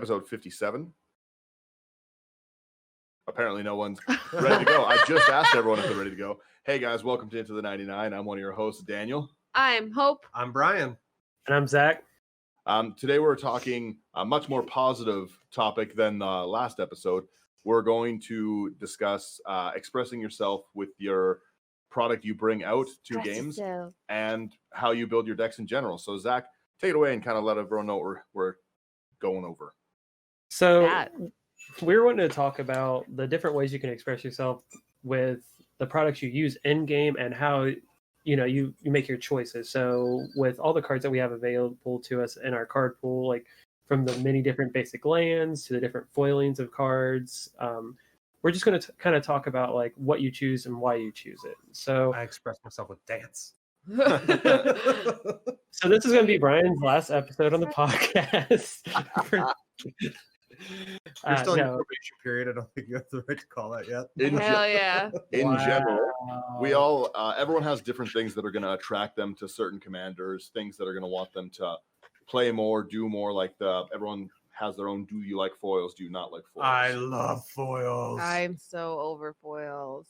episode 57. Apparently no one's ready to go. I just asked everyone if they're ready to go. Hey guys, welcome to Into the 99. I'm one of your hosts, Daniel. I'm Hope. I'm Brian. And I'm Zach. Today we're talking a much more positive topic than the last episode. We're going to discuss expressing yourself with your product you bring out to games and how you build your decks in general. So Zach, take it away and kind of let everyone know what we're going over. So we're wanting to talk about the different ways you can express yourself with the products you use in game and how you make your choices. So with all the cards that we have available to us in our card pool, like from the many different basic lands to the different foilings of cards, we're just going to kind of talk about like what you choose and why you choose it. So I express myself with dance. So this is going to be Brian's last episode on the podcast. You're still in your probation period. I don't think you have the right to call that yet. Hell yeah. In general, we all, everyone has different things that are going to attract them to certain commanders, things that are going to want them to play more, do more. Like everyone has their own, do you like foils? Do you not like foils? I love foils. I'm so over foils.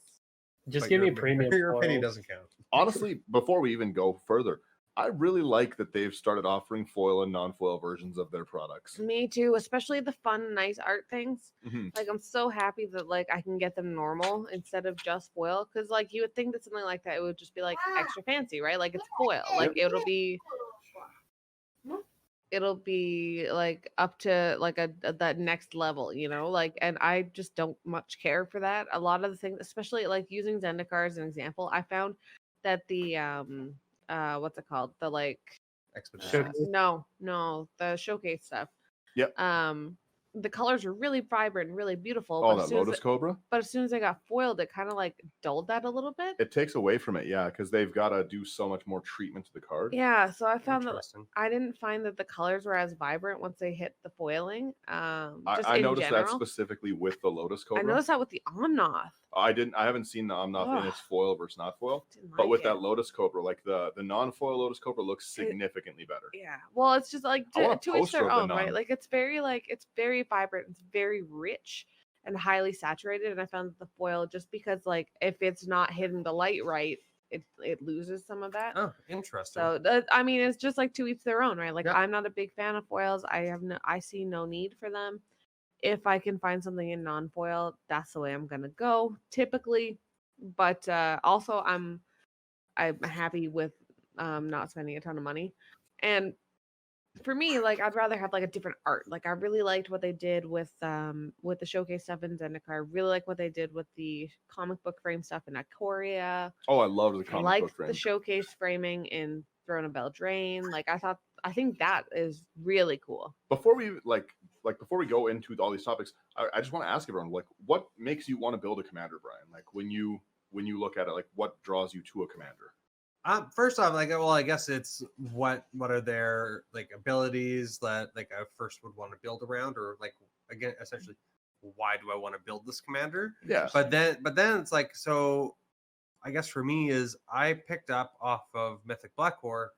Just give me a premium. Your opinion doesn't count. Honestly, before we even go further, I really like that they've started offering foil and non-foil versions of their products. Me too, especially the fun, nice art things. Mm-hmm. Like I'm so happy that like I can get them normal instead of just foil. Because like you would think that something like that it would just be like extra fancy, right? Like it's foil. Like it'll be like up to like that next level, like, and I just don't much care for that. A lot of the things, especially like using Zendikar as an example, I found that the what's it called, the like Expedition. no the showcase stuff, the colors are really vibrant and really beautiful. That Lotus Cobra? But as soon as I got foiled, it kind of like dulled that a little bit. It takes away from it, yeah, because they've got to do so much more treatment to the card. Yeah, so I found that I didn't find that the colors were as vibrant once they hit the foiling. I noticed that specifically with the Lotus Cobra. I noticed that with the Omnoth. I haven't seen the Omnoth in its foil versus not foil, but with that Lotus Cobra, like the non-foil Lotus Cobra looks significantly better. Yeah, well, it's just like to each their own, right? Like it's very vibrant, it's very rich and highly saturated. And I found that the foil, just because like if it's not hitting the light right, it loses some of that. Oh, interesting. So I mean, it's just like to each their own, right? Like I'm not a big fan of foils. I see no need for them. If I can find something in non-foil, that's the way I'm gonna go typically. But also I'm happy with not spending a ton of money. And for me, like I'd rather have like a different art. Like I really liked what they did with the showcase stuff in Zendikar. I really like what they did with the comic book frame stuff in Ikoria. Oh, I loved the comic book frame. The showcase framing in Throne of Beldraine. Like I think that is really cool. Before we before we go into all these topics, I just want to ask everyone, like, what makes you want to build a commander, Brian? Like when you look at it, like what draws you to a commander? First off, I guess it's what are their like abilities that like I first would want to build around, or like again, essentially, why do I want to build this commander? Yeah. But then it's like, so I guess for me is I picked up off of Mythic Blackcore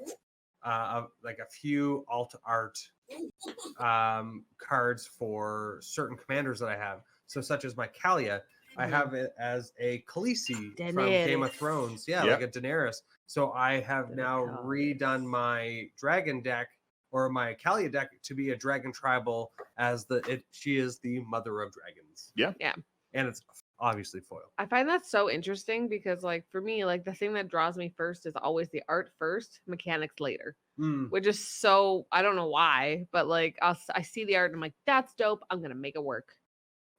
like a few alt art cards for certain commanders that I have. So such as my Kalia, I have it as a Khaleesi from Game of Thrones. Yeah, like a Daenerys. So I have now redone my dragon deck or my Kalia deck to be a dragon tribal as she is the mother of dragons. Yeah. Yeah. And it's obviously foil. I find that so interesting because like for me, like the thing that draws me first is always the art first, mechanics later. Which is so, I don't know why, but like I see the art and I'm like, that's dope. I'm going to make it work.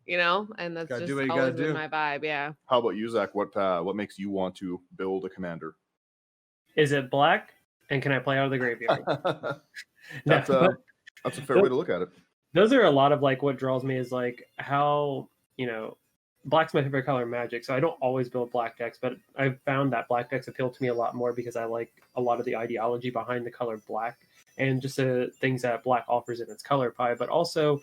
And that's just always been my vibe. Yeah. How about you, Zach? What makes you want to build a commander? Is it black? And can I play out of the graveyard? That's a fair way to look at it. Those are a lot of like what draws me is like how, black's my favorite color in Magic. So I don't always build black decks, but I've found that black decks appeal to me a lot more because I like a lot of the ideology behind the color black and just the things that black offers in its color pie. But also,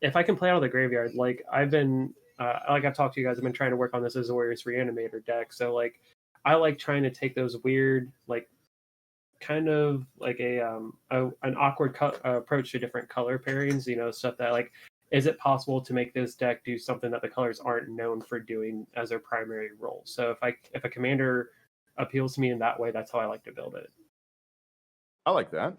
if I can play out of the graveyard, like I've been, like I've talked to you guys, I've been trying to work on this Azorius Reanimator deck. So like, I like trying to take those weird, like kind of like an awkward approach to different color pairings. You know, stuff that like, is it possible to make this deck do something that the colors aren't known for doing as their primary role? So if a commander appeals to me in that way, that's how I like to build it. I like that.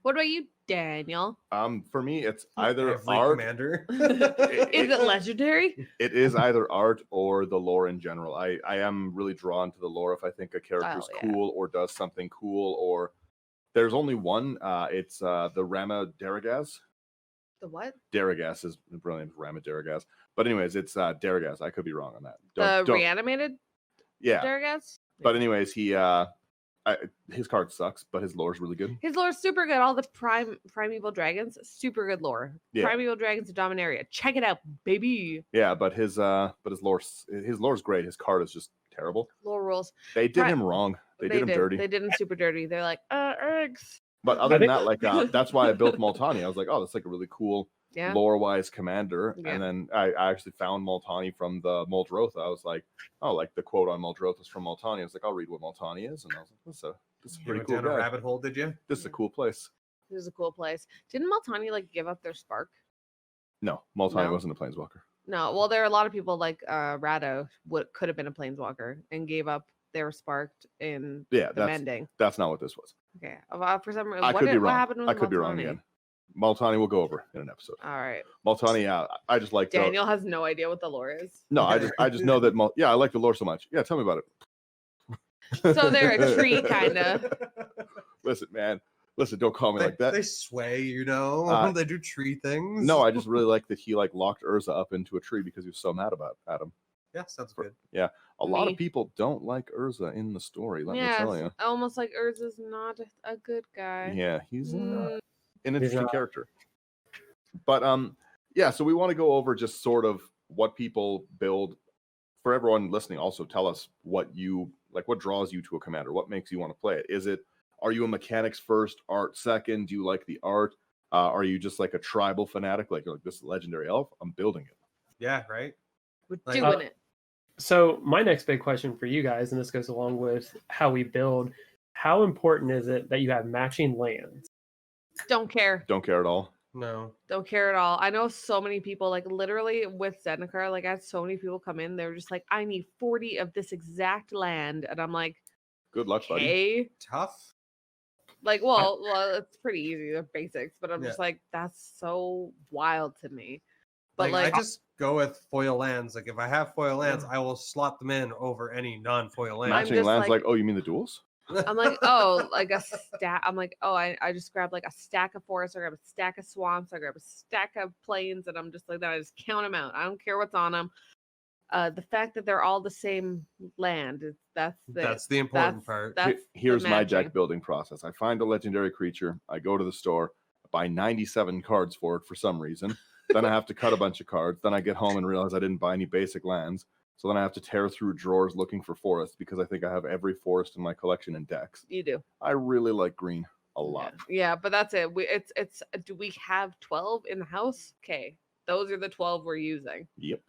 What about you, Daniel? For me, it's either Every art. commander. Is it legendary? It is either art or the lore in general. I am really drawn to the lore if I think a character's cool or does something cool. Or there's only one. It's the Rama Daragaz. The what? Daragaz is brilliant. Rama Daragaz. But anyways, it's Daragaz. I could be wrong on that. The reanimated? Yeah. Daragaz? But anyways, his card sucks, but his lore is really good. His lore is super good. All the primeval dragons, super good lore. Yeah. Primeval dragons of Dominaria. Check it out, baby. Yeah, but his lore is great. His card is just terrible. Lore rules. They did him wrong. They did him dirty. They did him super dirty. They're like, eggs. But other than that, like that's why I built Multani. I was like, oh, that's like a really cool lore-wise commander. Yeah. And then I actually found Multani from the Muldrotha. I was like, oh, like the quote on Muldrotha is from Multani. I was like, I'll read what Multani is. And I was like, this is a pretty cool down a rabbit hole, did you? This is a cool place. This is a cool place. Didn't Multani like give up their spark? No, Multani wasn't a planeswalker. No, well, there are a lot of people like Rado could have been a planeswalker and gave up their sparked in the mending. That's not what this was. Okay, for some reason, I could be wrong. What happened with I could Multani? be wrong again. Multani will go over in an episode. All right. Multani, I just like Daniel has no idea what the lore is. No, I just know that. I like the lore so much. Yeah, tell me about it. So they're a tree, kind of. Listen, man. Listen, don't call me like that. They sway, you know. They do tree things. No, I just really like that he locked Urza up into a tree because he was so mad about Adam. Yeah, sounds good. Yeah, a lot of people don't like Urza in the story. Let me tell you. Almost like Urza's not a good guy. Yeah, he's an interesting character. But so we want to go over just sort of what people build. For everyone listening, also tell us what you like. What draws you to a commander? What makes you want to play it? Are you a mechanics first, art second? Do you like the art? Are you just like a tribal fanatic? Like, you're like, this is legendary elf, I'm building it. Yeah, right. We're doing it. So my next big question for you guys, and this goes along with how we build, how important is it that you have matching lands? Don't care. Don't care at all. No. Don't care at all. I know so many people, like literally with Zendikar, like I had so many people come in, they were just like, I need 40 of this exact land. And I'm like, good luck, buddy. Tough. Like, well, it's pretty easy. They're basics, but I'm just like, that's so wild to me. But like I just go with foil lands. Like if I have foil lands, I will slot them in over any non-foil land. Matching lands, like, oh, you mean the duels? I'm like, oh, like a stack. I'm like, oh, I just grab like a stack of forests, I grab a stack of swamps, I grab a stack of plains, and I'm just like that. I just count them out. I don't care what's on them. The fact that they're all the same land, that's the important part. Here's my deck building process. I find a legendary creature, I go to the store, buy 97 cards for it for some reason. Then I have to cut a bunch of cards. Then I get home and realize I didn't buy any basic lands. So then I have to tear through drawers looking for forests because I think I have every forest in my collection in decks. You do. I really like green a lot. Yeah, but that's it. It's do we have 12 in the house? Okay. Those are the 12 we're using. Yep.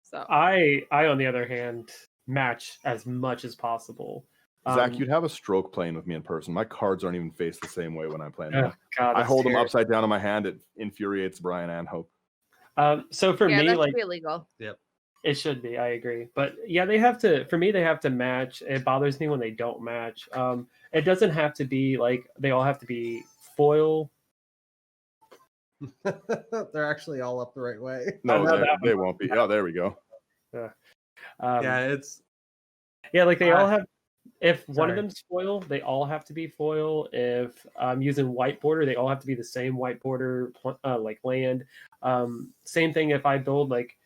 So I on the other hand match as much as possible. Zach, you'd have a stroke playing with me in person. My cards aren't even faced the same way when I'm playing them. God, I hold them upside down in my hand. It infuriates Brian and Hope. So for me, that like, should be illegal. Yep. It should be. I agree. But yeah, they have to. For me, they have to match. It bothers me when they don't match. It doesn't have to be like they all have to be foil. They're actually all up the right way. No, they won't be. Oh, there we go. It's like they all have. If one of them's foil, they all have to be foil. If I'm using white border, they all have to be the same white border, like land. Same thing if I build like,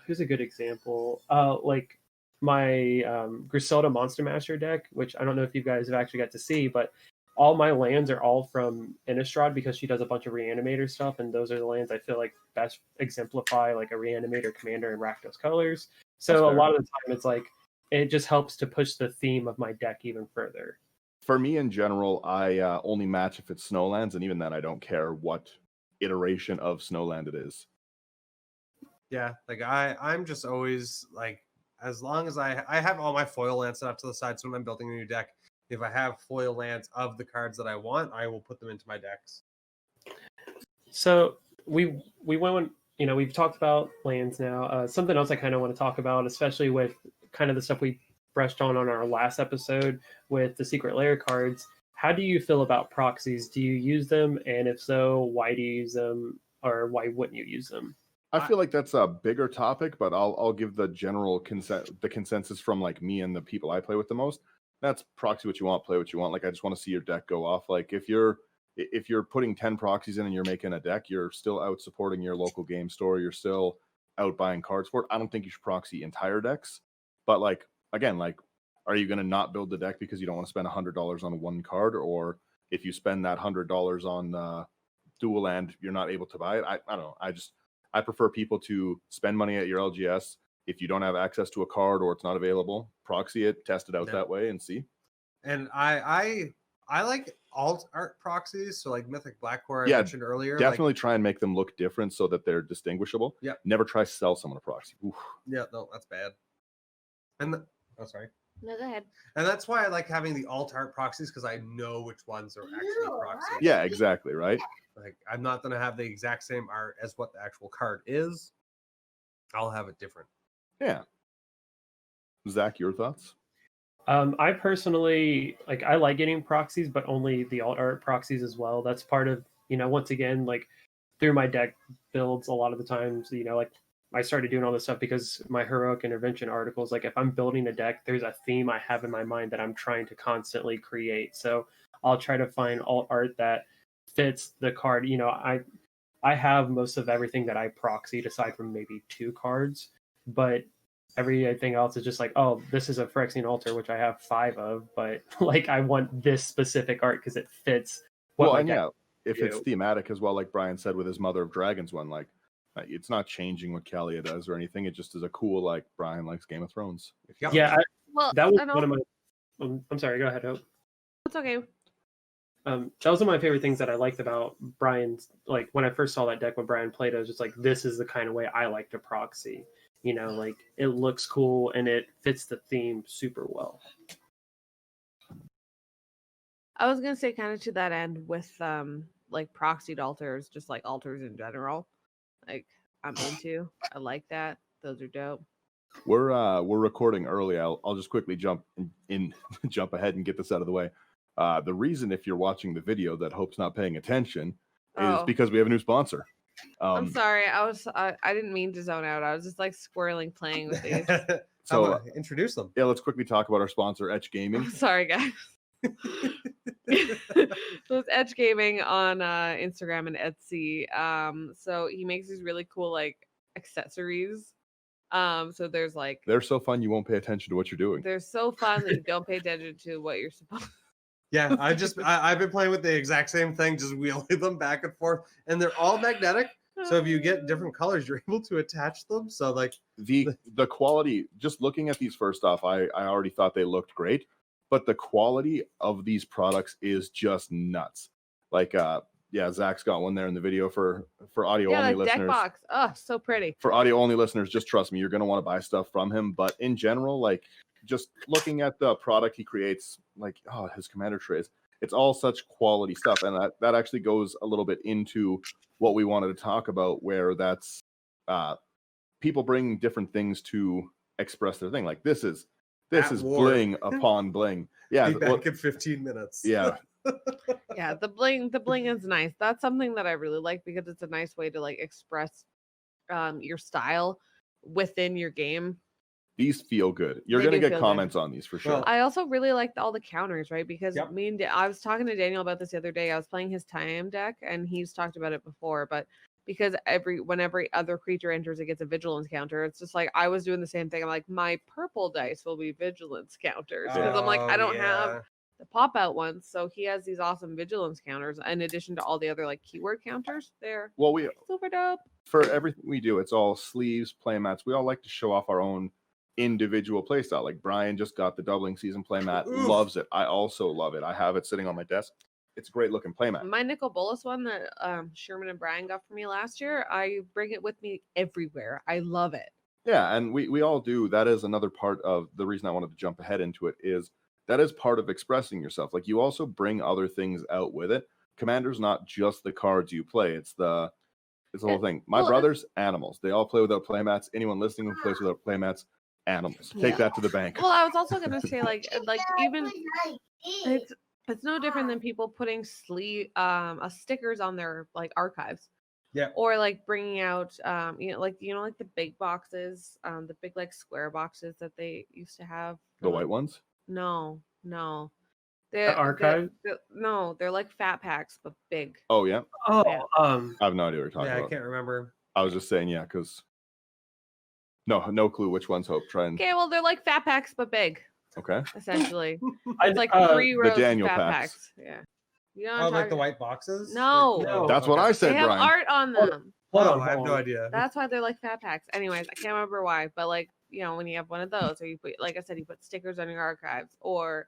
who's a good example? Like my Griselda Monster Master deck, which I don't know if you guys have actually got to see, but all my lands are all from Innistrad because she does a bunch of Reanimator stuff, and those are the lands I feel like best exemplify like a Reanimator commander in Rakdos colors. So a lot of the time it's like, it just helps to push the theme of my deck even further. For me in general, I only match if it's Snowlands, and even then I don't care what iteration of Snowland it is. Yeah, like I'm just always like, as long as I have all my foil lands set up to the side, so when I'm building a new deck, If I have foil lands of the cards that I want, I will put them into my decks. So we went, we've talked about lands now. Something else I kind of want to talk about, especially with kind of the stuff we brushed on our last episode with the Secret Lair cards. How do you feel about proxies? Do you use them? And if so, why do you use them, or why wouldn't you use them? I feel like that's a bigger topic, but I'll give the general consensus from like me and the people I play with the most. That's proxy what you want, play what you want. Like I just want to see your deck go off. Like if you're putting 10 proxies in and you're making a deck, you're still out supporting your local game store. You're still out buying cards for it. I don't think you should proxy entire decks. But like, again, like, are you going to not build the deck because you don't want to spend $100 on one card? Or if you spend that $100 on dual land, you're not able to buy it? I don't know. I prefer people to spend money at your LGS. If you don't have access to a card or it's not available, proxy it, test it out that way and see. And I like alt art proxies, so like Mythic Blackcore I mentioned earlier. Definitely try and make them look different so that they're distinguishable. Yeah. Never try to sell someone a proxy. Oof. Yeah, no, that's bad. And sorry. No, go ahead. And that's why I like having the alt art proxies, because I know which ones are actually proxies. Yeah, exactly, right? Like I'm not gonna have the exact same art as what the actual card is. I'll have it different. Yeah. Zach, your thoughts? I personally I like getting proxies, but only the alt art proxies as well. That's part of, once again, like through my deck builds a lot of the times, like I started doing all this stuff because my heroic intervention articles, like if I'm building a deck, there's a theme I have in my mind that I'm trying to constantly create. So I'll try to find alt art that fits the card. I have most of everything that I proxied aside from maybe 2 cards, but everything else is just like, oh, this is a Phyrexian altar, which I have 5 of, but like I want this specific art because it fits. If it's thematic as well, like Brian said with his Mother of Dragons one, like it's not changing what Kalia does or anything. It just is a cool, like Brian likes Game of Thrones. Yeah, that was one of my. I'm sorry. Go ahead, Hope. It's okay. That was one of my favorite things that I liked about Brian's. Like when I first saw that deck when Brian played, I was just like, this is the kind of way I like to proxy. Like it looks cool and it fits the theme super well. I was gonna say kind of to that end with like proxied altars, just like altars in general. Like I'm into. I like that. Those are dope. We're recording early. I'll just quickly jump ahead and get this out of the way. The reason, if you're watching the video, that Hope's not paying attention is because we have a new sponsor. I'm sorry. I didn't mean to zone out. I was just like squirreling playing with these. So introduce them. Yeah, let's quickly talk about our sponsor, Etch Gaming. Sorry, guys. So it's Etch Gaming on Instagram and Etsy. So he makes these really cool like accessories. So there's like they're so fun you won't pay attention to what you're doing. They're so fun that you don't pay attention to what you're supposed to. Yeah, I've been playing with the exact same thing, just wheeling them back and forth, and they're all magnetic. So if you get different colors, you're able to attach them. So like the quality, just looking at these first off, I already thought they looked great, but the quality of these products is just nuts. Like Zach's got one there in the video for audio only listeners. Deck box. Oh, so pretty. For audio only listeners, just trust me, you're gonna want to buy stuff from him. But in general, like just looking at the product he creates, like his commander trays, it's all such quality stuff. And that actually goes a little bit into what we wanted to talk about, where that's people bring different things to express their thing. Like this is bling upon bling. Yeah, be back in 15 minutes. Yeah. Yeah, the bling is nice. That's something that I really like because it's a nice way to like express your style within your game. These feel good. You're going to get comments on these for sure. Well, I also really like all the counters, right? Because I was talking to Daniel about this the other day. I was playing his Time deck, and he's talked about it before. But because when every other creature enters, it gets a vigilance counter. It's just like I was doing the same thing. I'm like, my purple dice will be vigilance counters because I'm like, I don't have the pop out ones. So he has these awesome vigilance counters in addition to all the other like keyword counters. They're super dope. For everything we do, it's all sleeves, playmats. We all like to show off our own individual playstyle. Like Brian just got the doubling season playmat, loves it. I also love it. I have it sitting on my desk. It's a great looking playmat. My Nicol Bolas one that Sherman and Brian got for me last year, I bring it with me everywhere. I love it. Yeah, and we all do. That is another part of the reason I wanted to jump ahead into it is that is part of expressing yourself. Like you also bring other things out with it. Commander's not just the cards you play. It's the whole thing. My brothers, animals. They all play without playmats. Anyone listening who plays without playmats, animals. Take that to the bank. Well, I was also gonna say like even it's no different than people putting stickers on their like archives. Yeah. Or like bringing out like the big boxes, the big like square boxes that they used to have. The white ones? No. The archive? No, they're like fat packs but big. Oh yeah. Oh, Yeah. I have no idea what you're talking about. I can't remember. I was just saying, yeah, because no clue which one's Hope. Try and Okay, well they're like fat packs but big. Okay. Essentially, it's like 3 rows the Daniel of fat packs. packs. Yeah. You know Like the white boxes? No. That's what I said, They have Brian. art on them. I have no idea. That's why they're like fat packs. Anyways, I can't remember why, but like when you have one of those, or you put, like I said, you put stickers on your archives, or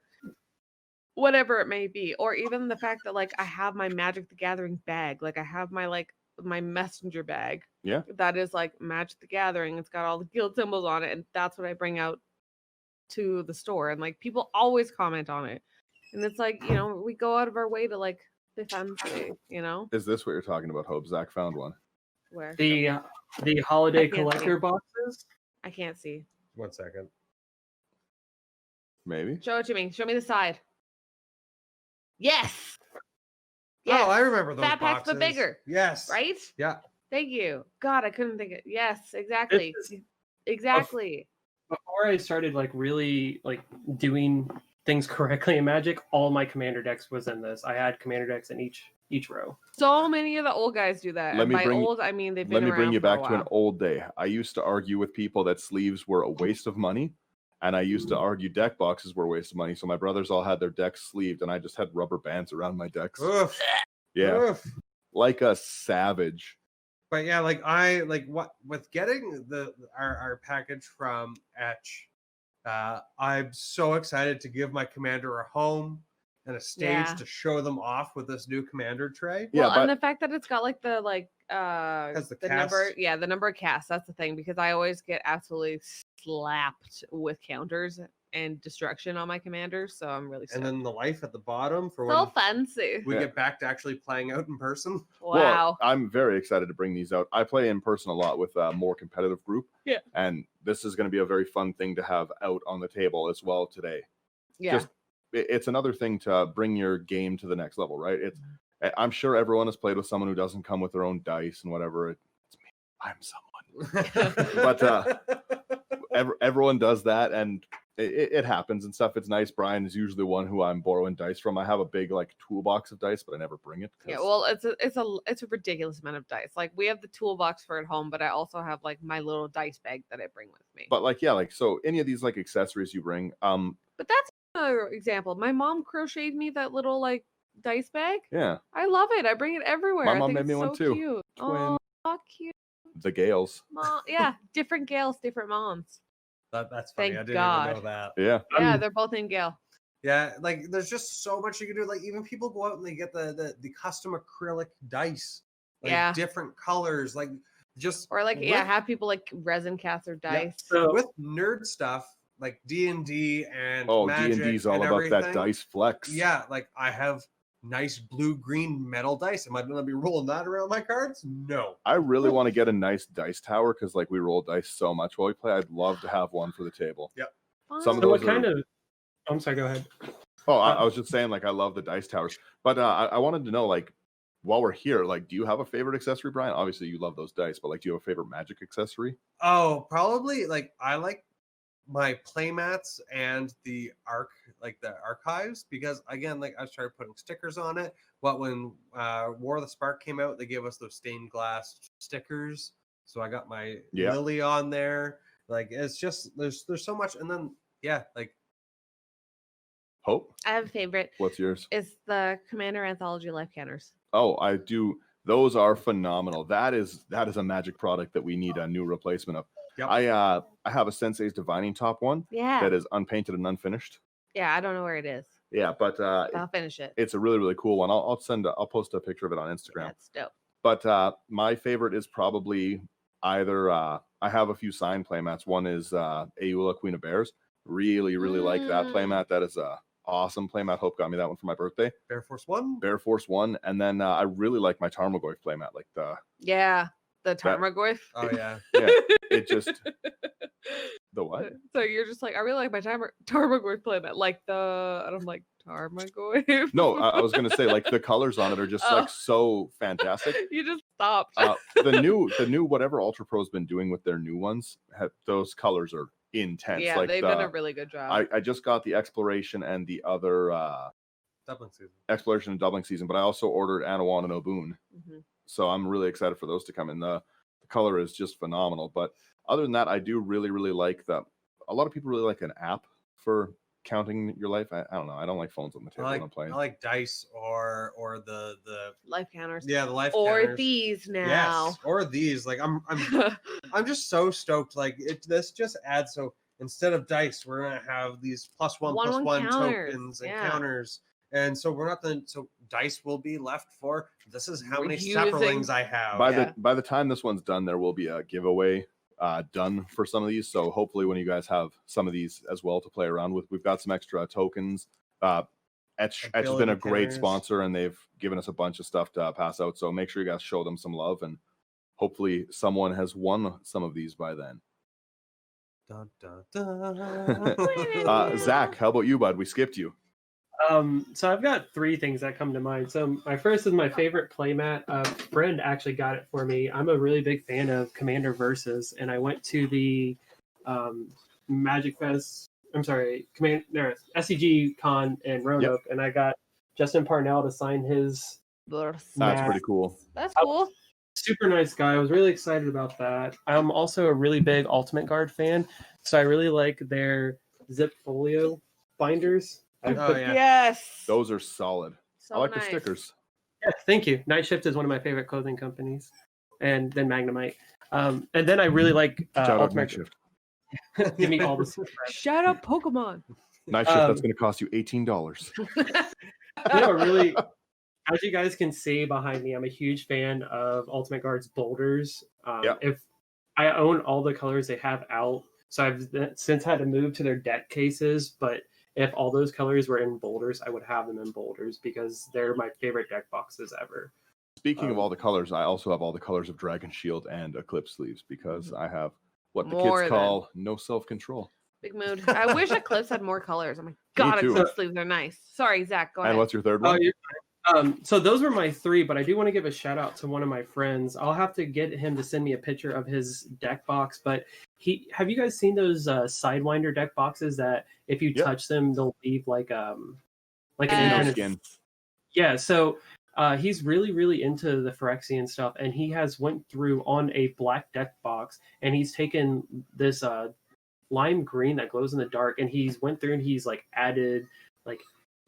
whatever it may be, or even the fact that like I have my Magic the Gathering bag, like I have my messenger bag. Yeah. That is like Magic the Gathering. It's got all the guild symbols on it, and that's what I bring out to the store, and like people always comment on it, and it's like we go out of our way to like defend it. Is this what you're talking about, Hope? Zach found one. Where the holiday can't collector see. boxes. I can't see. 1 second. Maybe. Show it to me. Show me the side. Yes. Oh, I remember those fat packs, boxes. but bigger. Yes. Right? Yeah. Thank you. God, I couldn't think it. Yes, exactly. Exactly. Before I started like really like doing things correctly in Magic, all my commander decks was in this. I had commander decks in each row. So many of the old guys do that. Let me By bring- old, I mean they've been Let me bring around you for a back to an while. old day. I used to argue with people that sleeves were a waste of money, and I used to argue deck boxes were a waste of money. So my brothers all had their decks sleeved, and I just had rubber bands around my decks. Oof. Yeah, Oof. like a savage. But yeah, like I like what with getting our package from Etch. I'm so excited to give my commander a home and a stage Yeah. to show them off with this new commander tray. Yeah, Well, and but the fact that it's got like the Has the number, cast. the number of casts. That's the thing, because I always get absolutely slapped with counters and destruction on my commanders, so I'm really And stoked. then the life at the bottom for So when fancy. we Yeah. get back to actually playing out in person. Wow. well, I'm very excited to bring these out. I play in person a lot with a more competitive group. Yeah. And this is going to be a very fun thing to have out on the table as well today. Yeah. Just it's another thing to bring your game to the next level, right? I'm sure everyone has played with someone who doesn't come with their own dice and whatever. It's me. I'm someone. But everyone does that, and it happens and stuff. It's nice. Brian is usually one who I'm borrowing dice from. I have a big like toolbox of dice, but I never bring it. Yeah, well, it's a ridiculous amount of dice. Like we have the toolbox for at home, but I also have like my little dice bag that I bring with me. But like so any of these like accessories you bring, But that's another example. My mom crocheted me that little like dice bag. yeah, I love it. I bring it everywhere. My I mom think made it's me so one too. Cute. Twin. Oh, cute. the Gales. Mom. Yeah, different Gales, different moms. That's funny. Thank I didn't God. even know that. Yeah, Yeah, they're both in Gale. Yeah, like there's just so much you can do. Like even people go out and they get the custom acrylic dice, like Yeah. different colors, like just Or like with, have people like resin cast their dice. So with nerd stuff like D&D and oh, Magic D&D's all and about that everything. dice flex. Yeah, like I have nice blue-green metal dice. Am I going to be rolling that around my cards? No. I really want to get a nice dice tower because like we roll dice so much while we play. I'd love to have one for the table. Some of so those what kind are- of? I'm sorry. Go ahead. Oh, I was just saying, like, I love the dice towers. But I wanted to know, like, while we're here, like, do you have a favorite accessory, Brian? Obviously, you love those dice, but, like, do you have a favorite Magic accessory? Oh, probably like I like my playmats and the archives because again, like I started putting stickers on it. But when War of the Spark came out, they gave us those stained glass stickers. So I got my Yeah. Lily on there. Like it's just there's so much, and then like Hope, I have a favorite. what's yours? It's the Commander Anthology Life Counters. Oh, I do. Those are phenomenal. That is a Magic product that we need a new replacement of. Yep. I have a Sensei's Divining Top one Yeah. that is unpainted and unfinished. Yeah, I don't know where it is. Yeah, but I'll finish it. it's a really, really cool one. I'll post a picture of it on Instagram. That's dope. But my favorite is probably either I have a few signed playmats. One is Aula, Queen of Bears. Really, really like that playmat. That is awesome playmat. Hope got me that one for my birthday. Bear Force 1? Bear Force 1. And then I really like my Tarmogoyf playmat. Like the Tarmogoyf. Oh, yeah. yeah, it just the what? So you're just like, I really like my Tarmogoyf playmat. Like and I'm like, Tarmogoyf? No, I was gonna say like the colors on it are just like so fantastic. You just stopped. The new whatever Ultra Pro's been doing with their new ones, those colors are intense. Yeah, like they've done a really good job. I just got the Exploration and the other Doubling season. Exploration and Doubling Season, but I also ordered Anawan and Obun. Mm-hmm. So I'm really excited for those to come in. The color is just phenomenal. But other than that, I do really, really like a lot of people really like an app for counting your life. I don't know. I don't like phones on the table when I'm playing. I like dice or the life counters. Yeah, the life or counters. These now. Yes, or these. Like I'm just so stoked. Like this just adds. So instead of dice, we're gonna have these +1/+1 tokens and counters. And so we're not so dice will be left for this is how many sapperlings I have. By the time this one's done, there will be a giveaway done for some of these. So hopefully when you guys have some of these as well to play around with, we've got some extra tokens. Etch has been a great sponsor and they've given us a bunch of stuff to pass out. So make sure you guys show them some love and hopefully someone has won some of these by then. Dun, dun, dun. Zach, how about you, bud? We skipped you. So I've got 3 things that come to mind. So my first is my favorite playmat. A friend actually got it for me. I'm a really big fan of Commander Versus, and I went to the Magic Fest. I'm sorry, SCG Con in Roanoke, and I got Justin Parnell to sign his. That's pretty cool. That's cool. Super nice guy. I was really excited about that. I'm also a really big Ultimate Guard fan, so I really like their Zip Folio binders. Yes. Those are solid. So I like nice. the stickers. Yes, thank you. Night Shift is one of my favorite clothing companies, and then Magnemite. And then I really like Shout out Ultimate Night Shift. Give me all the Shout out Pokemon. Night Shift, that's going to cost you $18. Really, as you guys can see behind me, I'm a huge fan of Ultimate Guard's boulders. If I own all the colors they have out, so I've since had to move to their deck cases, but if all those colors were in boulders, I would have them in boulders because they're my favorite deck boxes ever. Speaking of all the colors, I also have all the colors of Dragon Shield and Eclipse sleeves because I have what the kids call no self-control. Big mood. I wish Eclipse had more colors. Oh my god, Eclipse sleeves are nice. Sorry, Zach, go ahead. And what's your third one? So those were my 3, but I do want to give a shout out to one of my friends. I'll have to get him to send me a picture of his deck box, but have you guys seen those Sidewinder deck boxes that if you touch them, they'll leave like an indent skin. Yeah, so he's really, really into the Phyrexian stuff, and he has went through on a black deck box, and he's taken this lime green that glows in the dark, and he's went through and he's like added like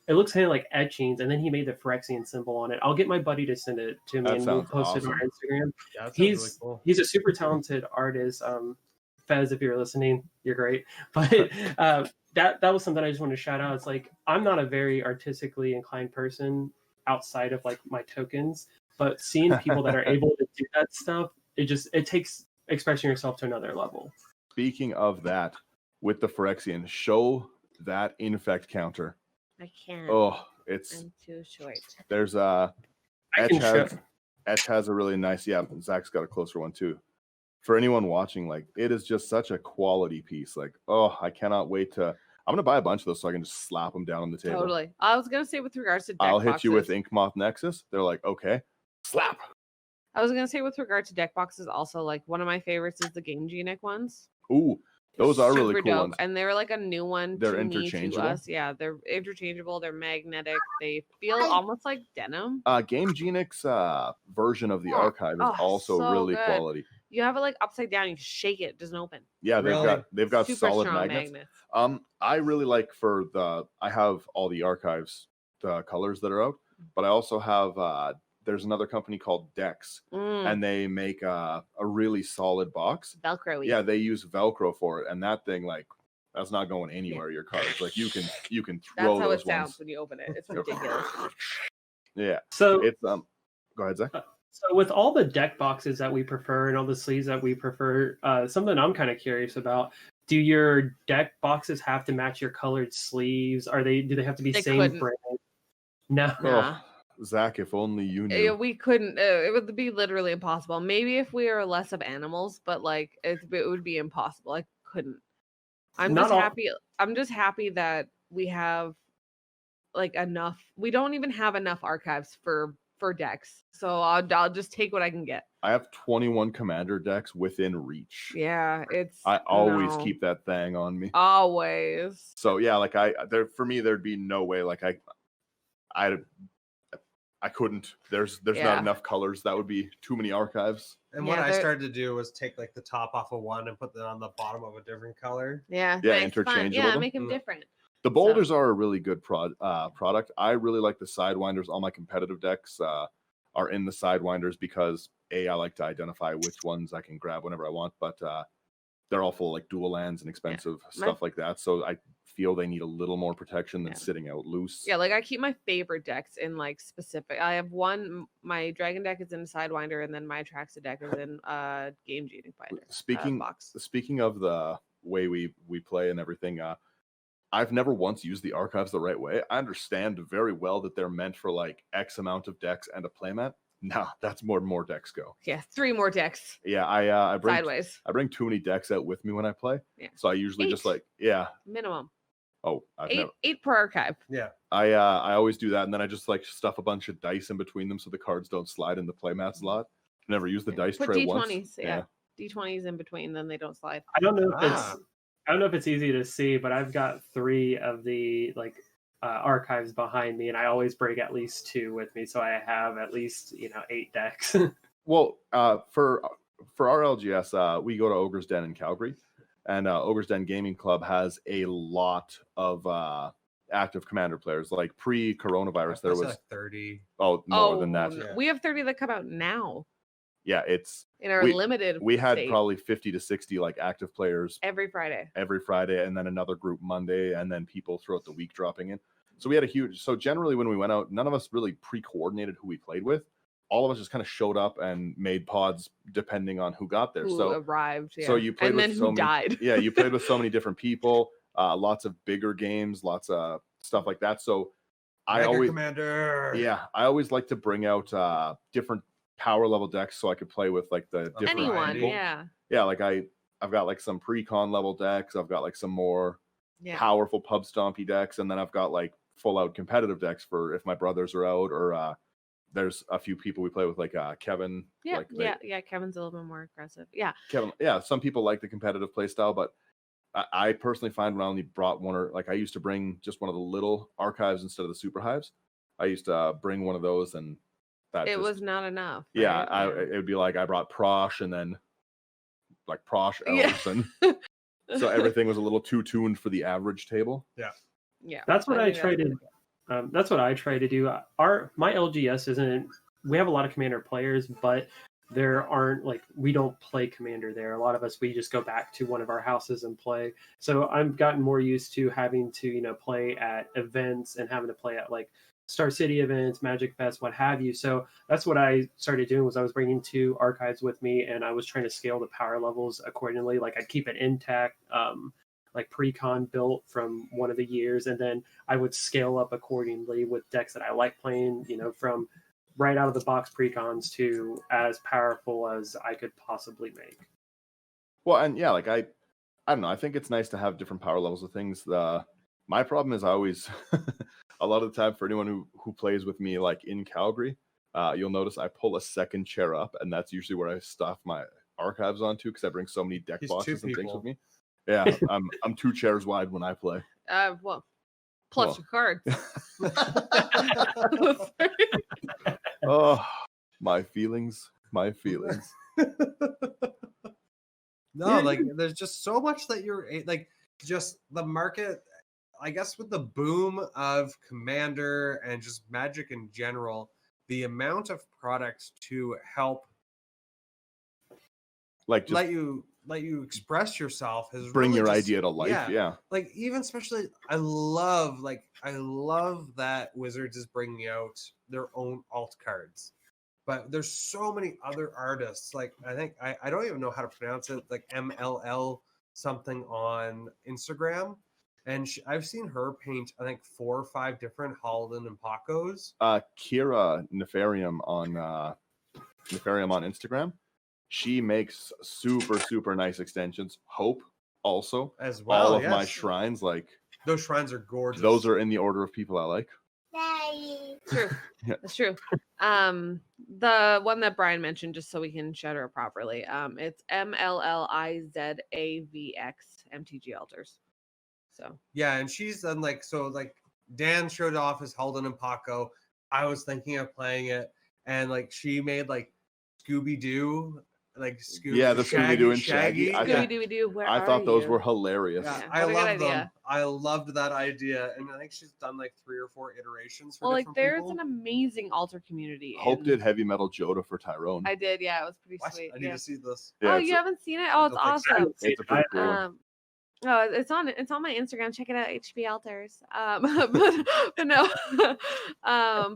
it looks kind of like etchings, and then he made the Phyrexian symbol on it. I'll get my buddy to send it to me, and we'll post it on our Instagram. Yeah, he's really cool. He's a super talented artist. Fez, if you're listening, you're great. But that was something I just wanted to shout out. It's like I'm not a very artistically inclined person outside of like my tokens, but seeing people that are able to do that stuff, it takes expressing yourself to another level. Speaking of that, with the Phyrexian, show that infect counter. I can't. Oh, I'm too short. There's Etch has a really nice. Yeah, Zach's got a closer one too. For anyone watching, like it is just such a quality piece. Like, oh, I cannot wait to. I'm gonna buy a bunch of those so I can just slap them down on the table. Totally. I was gonna say with regards to deck I'll hit boxes, you with Inkmoth Nexus. They're like, okay, slap. I was gonna say with regard to deck boxes, also like one of my favorites is the Game Genic ones. Ooh, those are really cool dope. ones. And they're like a new one. They're to interchangeable. Me, to us. Yeah, they're interchangeable. They're magnetic. They feel almost like denim. Game Genic's version of the archive is also so really good. quality. You have it like upside down. You shake it, it doesn't open. Yeah, they've got super solid strong magnets. I really like I have all the archives, the colors that are out, but I also have there's another company called Dex, and they make a really solid box. Velcro. Yeah, they use Velcro for it, and that thing that's not going anywhere. Your cards, like you can throw That's how those it sounds ones. when you open it. It's ridiculous. Yeah. So it's go ahead, Zach. So with all the deck boxes that we prefer and all the sleeves that we prefer, something I'm kind of curious about, do your deck boxes have to match your colored sleeves? Do they have to be They same couldn't. brand? No. Nah. Oh, Zach, if only you Yeah, knew. we couldn't. It would be literally impossible. Maybe if we are less of animals, but like it would be impossible. I couldn't. I'm Not just all- happy. I'm just happy that we have like enough. We don't even have enough archives for decks, so I'll just take what I can get. I have 21 commander decks within reach. Yeah, it's. I always no. keep that thing on me. Always. So yeah, like for me, there'd be no way. Like I couldn't. There's not Yeah. enough colors. That would be too many archives. And Yeah, what I they're- started to do was take like the top off of one and put that on the bottom of a different color. Yeah. Yeah, nice, fun. interchangeable Yeah, them. make them Mm. different. The boulders are a really good product. I really like the sidewinders. All my competitive decks are in the sidewinders because I like to identify which ones I can grab whenever I want. But they're all full of, like dual lands and expensive stuff like that. So I feel they need a little more protection than sitting out loose. Yeah, like I keep my favorite decks in like specific. I have one. My dragon deck is in a sidewinder, and then my Atraxa deck is in game cheating finder. Box. Speaking of the way we play and everything, I've never once used the archives the right way. I understand very well that they're meant for like X amount of decks and a playmat. Nah, that's more decks go. Yeah, 3 more decks. Yeah, I bring Sideways. I bring too many decks out with me when I play. Yeah. So I usually just 8. like Minimum. Oh, I've 8 per archive. Yeah. I always do that, and then I just like stuff a bunch of dice in between them so the cards don't slide in the playmat slot. Never use the dice Put tray D20s, once. yeah. D20s in between, then they don't slide. I don't know if it's easy to see, but I've got 3 of the like archives behind me, and I always bring at least 2 with me, so I have at least 8 decks. Well, for our LGS, we go to Ogre's Den in Calgary, and Ogre's Den Gaming Club has a lot of active commander players. Like pre-coronavirus, there was like 30. more than that. Yeah. We have 30 that come out now Yeah, it's in our limited. we had state. probably 50 to 60 like active players every Friday, and then another group Monday, and then people throughout the week dropping in. So we had so generally when we went out, none of us really pre-coordinated who we played with. All of us just kind of showed up and made pods depending on who got there. who So arrived, yeah. So you played and with then so who many, died. Yeah, you played with so many different people, lots of bigger games, lots of stuff like that. So I always like to bring out different power level decks so I could play with like the different Anyone, people. yeah. Like I've got like some pre-con level decks. I've got like some more powerful pub stompy decks, and then I've got like full out competitive decks for if my brothers are out, or there's a few people we play with, like Kevin. Yeah, like Kevin's a little bit more aggressive. Yeah. Kevin, some people like the competitive play style, but I personally find when I only brought one, or like I used to bring just one of the little archives instead of the super hives. I used to bring one of those, and that was not enough. Yeah, right? it would be like I brought Prosh and then like Prosh elves, and so everything was a little too tuned for the average table. Yeah. That's what I try to. That's what I try to do. My LGS isn't. We have a lot of commander players, but there aren't we don't play commander there. A lot of us, we just go back to one of our houses and play. So I've gotten more used to having to play at events and having to play at like Star City events, Magic Fest, what have you. So that's what I started doing, was I was bringing 2 archives with me, and I was trying to scale the power levels accordingly. Like I'd keep it intact, like pre-con built from one of the years, and then I would scale up accordingly with decks that I like playing, from right out of the box pre-cons to as powerful as I could possibly make. Well, and like I don't know. I think it's nice to have different power levels of things. My problem is I always, a lot of the time for anyone who plays with me, like in Calgary, you'll notice I pull a second chair up, and that's usually where I stuff my archives onto, because I bring so many deck boxes and things with me. Yeah, I'm 2 chairs wide when I play. Plus your cards. Oh, my feelings. No, like there's just so much that you're like, just the market. I guess with the boom of Commander and just Magic in general, the amount of products to help like just let you express yourself has bring really your just, idea to life. Yeah. Like even especially, I love that Wizards is bringing out their own alt cards. But there's so many other artists. Like I think I don't even know how to pronounce it. Like MLL something on Instagram, and I've seen her paint, I think, 4 or 5 different Halden and Pacos. Kira Nefarium on Instagram. She makes super nice extensions. Hope also As well. All of my shrines, like those shrines are gorgeous. Those are in the order of people I like. True. Yeah. That's true. The one that Brian mentioned, just so we can shout her properly, it's MLLIZAVX MTG altars. So yeah, and she's done like Dan showed off his Halden and Paco. I was thinking of playing it, and like she made like Scooby-Doo, like the Scooby-Doo and Shaggy. Scooby-Doo, where I thought those you? were hilarious. Yeah, Yeah, I what a good love them. idea. I loved that idea, and I think she's done like 3 or 4 iterations for Well, like different there's people. an amazing altar community. Hope did Heavy Metal Joda for Tyrone. I did, yeah, it was pretty What? sweet. I need Yeah. to see this. Yeah, Oh, you haven't seen it? Oh, it's I don't think so. awesome. It's a pretty cool one. Oh, it's on my Instagram. Check it out, HB Altars. But no,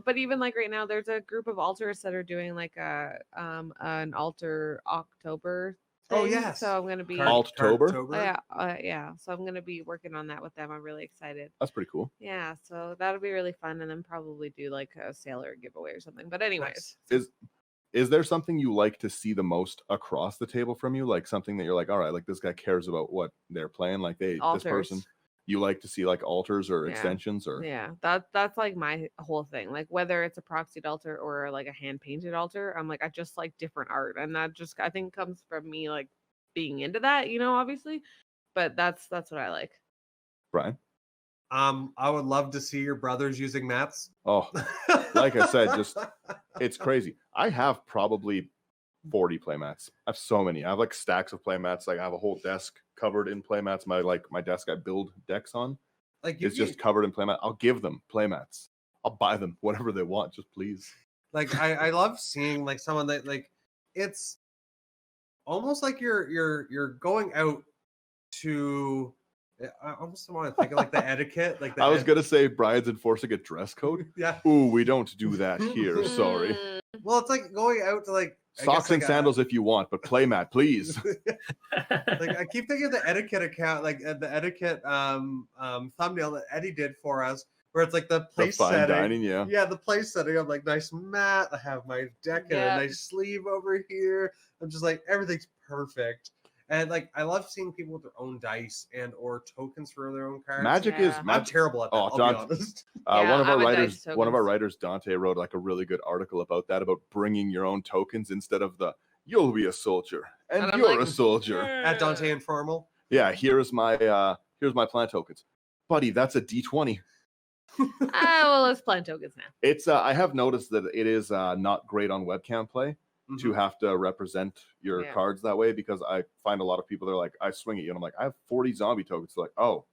but even like right now, there's a group of altars that are doing like an altar October thing. Oh, yes. So I'm gonna be Alttober? yeah. So I'm gonna be working on that with them. I'm really excited. That's pretty cool. Yeah, so that'll be really fun, and then probably do like a sailor giveaway or something. But anyways, Is there something you like to see the most across the table from you? Like something that you're like, all right, like this guy cares about what they're playing. Like this person, you like to see like altars or extensions or yeah, that's like my whole thing. Like whether it's a proxied altar or like a hand painted altar, I'm like I just like different art, and that just I think comes from me like being into that, obviously. But that's what I like. Brian. I would love to see your brothers using mats. Oh, like I said, just it's crazy. I have probably 40 playmats. I have so many. I have like stacks of playmats. Like I have a whole desk covered in playmats. My desk I build decks on. Like it's just covered in playmat. I'll give them playmats. I'll buy them whatever they want. Just please. Like I love seeing like someone that like it's almost like you're going out to. I almost want to think of like the etiquette. Like I was gonna say Brian's enforcing a dress code. Yeah. Ooh, we don't do that here. Sorry. Well, it's like going out to like socks and sandals if you want, but playmat, please. Like I keep thinking of the etiquette account, like the etiquette thumbnail that Eddie did for us, where it's like the place fine setting. dining, yeah, the place setting. I'm like nice mat. I have my deck and a nice sleeve over here. I'm just like everything's perfect. And like I love seeing people with their own dice and or tokens for their own cards. Magic is I'm terrible at that. I'll be honest. One of our writers, Dante, wrote like a really good article about that, about bringing your own tokens instead of the "you'll be a soldier" and you're like, a soldier. At Dante Informal. Yeah, here's my plant tokens, buddy. That's a D20. Well, let's plant tokens now. It's I have noticed that it is not great on webcam play. To have to represent your cards that way, because I find a lot of people, they're like, I swing at you and I'm like, I have 40 zombie tokens. They're like, oh,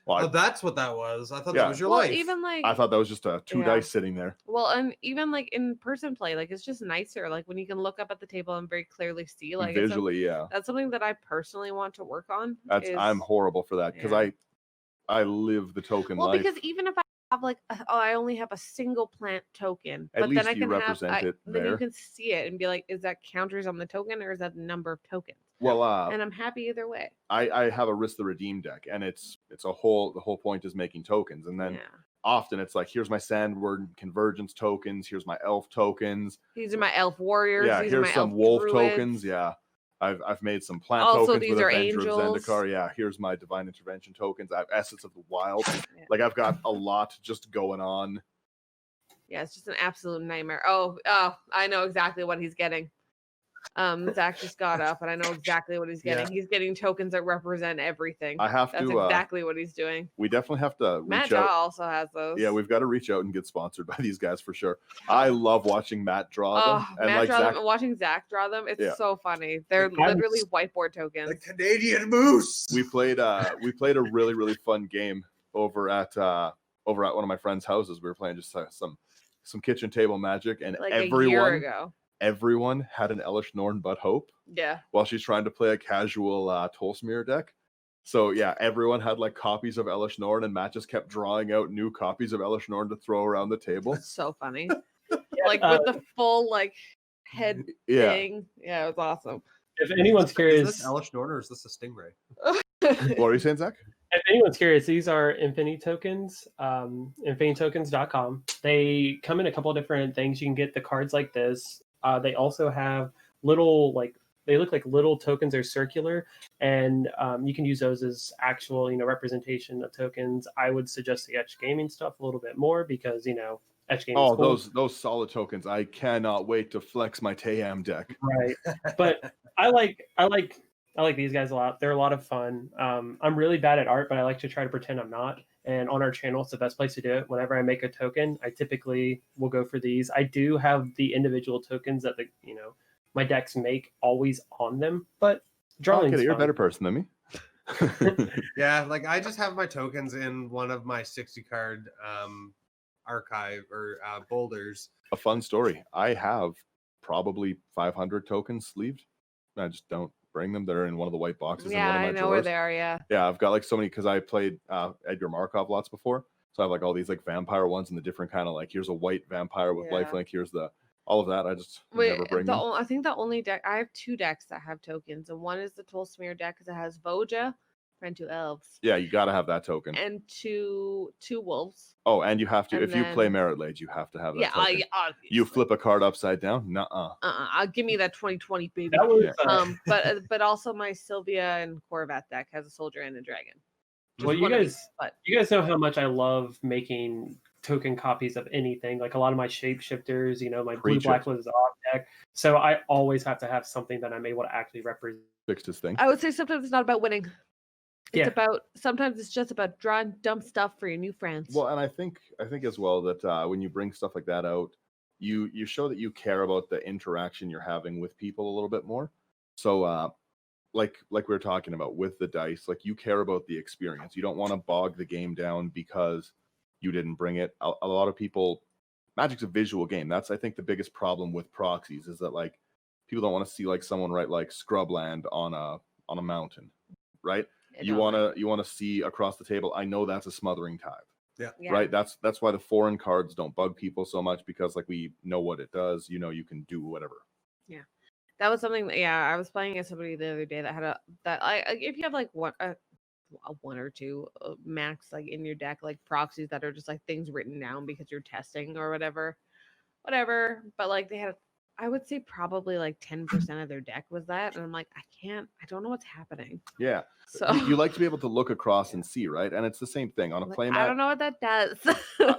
well, that's what that was. I thought that was your life. Even like I thought that was just two dice sitting there. Well, and even like in person play, like it's just nicer. Like when you can look up at the table and very clearly see, like visually, that's something that I personally want to work on. I'm horrible for that because I live the token life. Well, because even if I have like I only have a single plant token, at but least then I can represent it then you can see it and be like, is that counters on the token or is that the number of tokens? Well, and I'm happy either way. I have a Risk the Redeem deck, and the whole point is making tokens, and then often it's like, here's my Sandward Convergence tokens, here's my Elf tokens, these are my Elf Warriors, these here's some Wolf tokens, I've made some plant also, tokens these with are Avenger angels. of Zendikar. Yeah, here's my Divine Intervention tokens. I have Essence of the Wild. Like I've got a lot just going on. Yeah, it's just an absolute nightmare. Oh, I know exactly what he's getting. Zach just got up, and I know exactly what he's getting. He's getting tokens that represent everything. That's exactly what he's doing. We definitely have to Matt reach out. Draw also has those. Yeah, we've got to reach out and get sponsored by these guys for sure. I love watching Matt draw them. And Matt draw them and watching Zach draw them. It's so funny. They're literally whiteboard tokens. The Canadian Moose. We played a really, really fun game over at one of my friends' houses. We were playing just some kitchen table Magic, and like a year ago. Everyone had an Elish Norn but Hope. Yeah. While she's trying to play a casual Tolsmir deck. So yeah, everyone had like copies of Elish Norn, and Matt just kept drawing out new copies of Elish Norn to throw around the table. That's so funny. Like with the full like head thing. Yeah, it was awesome. if anyone's Is curious, this Elish Norn or is this a Stingray? What are you saying, Zach? if anyone's curious, these are Infinity tokens, infinitytokens.com. They come in a couple of different things. You can get the cards like this. They also have little, like, they look like little tokens. They're circular, and you can use those as actual, representation of tokens. I would suggest the Etch Gaming stuff a little bit more because, Etch Gaming. Oh, those solid tokens. I cannot wait to flex my Tayam deck. Right. But I like these guys a lot. They're a lot of fun. I'm really bad at art, but I like to try to pretend I'm not. And on our channel, it's the best place to do it. Whenever I make a token, I typically will go for these. I do have the individual tokens that my decks make always on them, but drawing. You're a better person than me. Yeah, like I just have my tokens in one of my 60 card archive or boulders. A fun story. I have probably 500 tokens sleeved. I just don't bring them. They're in one of the white boxes. Yeah, in one of my I know drawers. where they are. Yeah. Yeah, I've got like so many because I played Edgar Markov lots before. So I have like all these like vampire ones and the different kind of like here's a white vampire with lifelink. Here's all of that. I just never bring them. I think the only deck I have 2 decks that have tokens, and one is the Tolsmir deck because it has Voja and 2 elves. Yeah, you got to have that token. And two wolves. Oh, and you have to, And if you play Merit Lage, you have to have that token. You flip a card upside down? Nuh-uh. Give me that 2020, baby. That was, but also my Sylvia and Corvette deck has a soldier and a dragon. Well, you guys know how much I love making token copies of anything. Like a lot of my shapeshifters, my blue black was off deck. So I always have to have something that I'm able to actually represent. Fixed his thing. I would say sometimes it's not about winning. Sometimes it's just about drawing dumb stuff for your new friends. Well, and I think as well that when you bring stuff like that out, you show that you care about the interaction you're having with people a little bit more. So like we were talking about with the dice, like you care about the experience. You don't want to bog the game down because you didn't bring it. A lot of people, Magic's a visual game. That's I think the biggest problem with proxies is that like people don't want to see like someone write like Scrubland on a mountain, right? You want to see across the table. I know that's a Smothering Tithe. Yeah. Right. That's why the foreign cards don't bug people so much because like we know what it does. You can do whatever. Yeah, that was something. I was playing against somebody the other day that had if you have like one or two max like in your deck like proxies that are just like things written down because you're testing or whatever. But like they had. I would say probably like 10% of their deck was that. And I'm like, I don't know what's happening. Yeah. So you like to be able to look across and see, right? And it's the same thing on a playmat. I don't know what that does.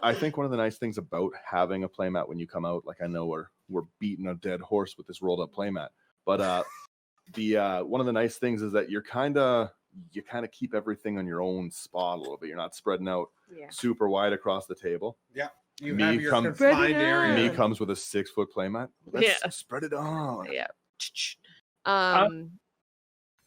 I think one of the nice things about having a playmat when you come out, like I know we're beating a dead horse with this rolled up playmat. But the one of the nice things is that you kind of keep everything on your own spot a little bit. You're not spreading out super wide across the table. Yeah. You have your confined area. Me comes with a 6-foot playmat. Let's spread it on. Yeah. I'm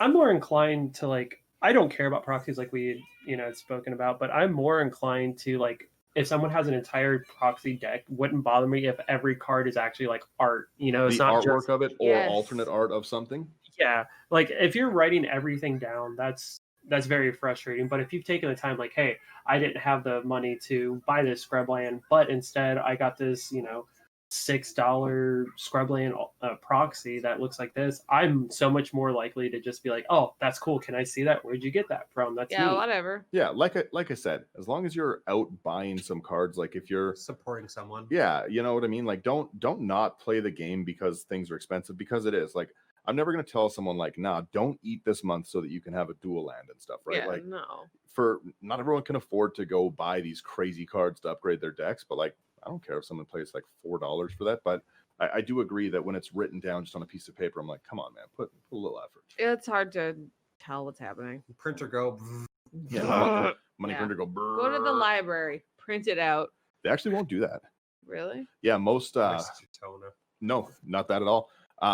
more inclined to like. I don't care about proxies like we had spoken about, but I'm more inclined to like if someone has an entire proxy deck, wouldn't bother me if every card is actually like art. It's the not artwork just of it or alternate art of something. Yeah, like if you're writing everything down, that's very frustrating. But if you've taken the time, like, hey, I didn't have the money to buy this Scrubland, but instead I got this, $6 Scrubland proxy that looks like this, I'm so much more likely to just be like, oh, that's cool. Can I see that? Where'd you get that from? That's neat. Whatever. Yeah, like I said, as long as you're out buying some cards, like if you're supporting someone. Yeah, you know what I mean? Like don't not play the game because things are expensive, because it is. Like I'm never going to tell someone like, nah, don't eat this month so that you can have a dual land and stuff, right? Yeah, like, no. For not everyone can afford to go buy these crazy cards to upgrade their decks, but like, I don't care if someone pays like $4 for that. But I do agree that when it's written down just on a piece of paper, I'm like, come on, man, put a little effort. It's hard to tell what's happening. Printer go. Yeah, money printer go. Brrr. Go to the library, print it out. They actually won't do that. Really? Yeah, most. No, not that at all.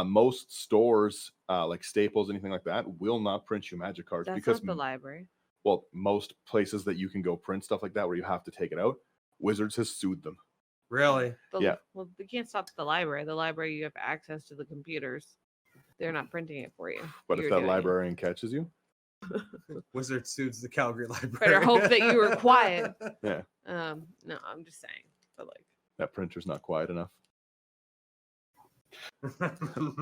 Most stores, like Staples, anything like that, will not print you Magic cards. That's because not the library. Well, most places that you can go print stuff like that where you have to take it out, Wizards has sued them. Really? Yeah. Well, they can't stop the library. The library, you have access to the computers. They're not printing it for you. But if that librarian catches you, Wizard sues the Calgary Library. Better hope that you were quiet. Yeah. No, I'm just saying. But like that printer's not quiet enough.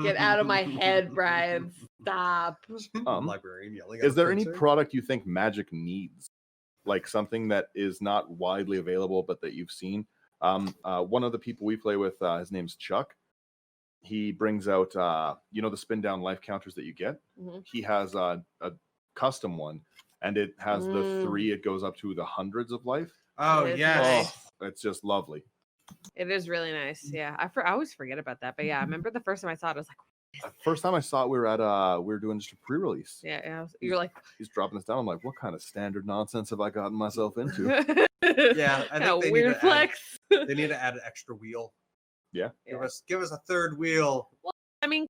Get out of my head, Brian. Stop. Librarian yelling at Is a there any printer. product you think Magic needs? Like something that is not widely available, but that you've seen? One of the people we play with, his name's Chuck. He brings out, the spin down life counters that you get. Mhm. He has a custom one, and it has the 3. It goes up to the hundreds of life. Oh, It is yes. nice. It's just lovely. It is really nice. Yeah, I always forget about that, but yeah, I remember the first time I saw it, I was like, First time I saw it, we were doing just a pre-release. yeah. You're like, He's dropping us down. I'm like, what kind of standard nonsense have I gotten myself into? Yeah, I think they weird need to flex. They need to add an extra wheel. Yeah. Give us a third wheel. I mean,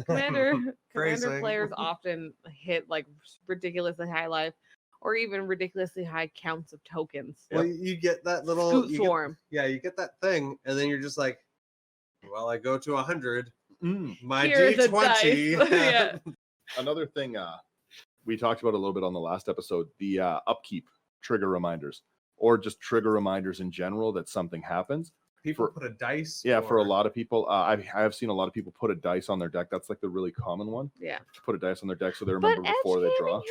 commander Phrasing. players often hit like ridiculously high life, or even ridiculously high counts of tokens. Well, you get that little Scoot you swarm. you get that thing, and then you're just like, well, I go to 100. My Here's a D20. dice. Yeah. Another thing we talked about a little bit on the last episode, the upkeep trigger reminders, or just trigger reminders in general that something happens. People put a dice. Yeah, for a lot of people, I have seen a lot of people put a dice on their deck. That's like the really common one. Yeah. Put a dice on their deck so they remember before they draw. Has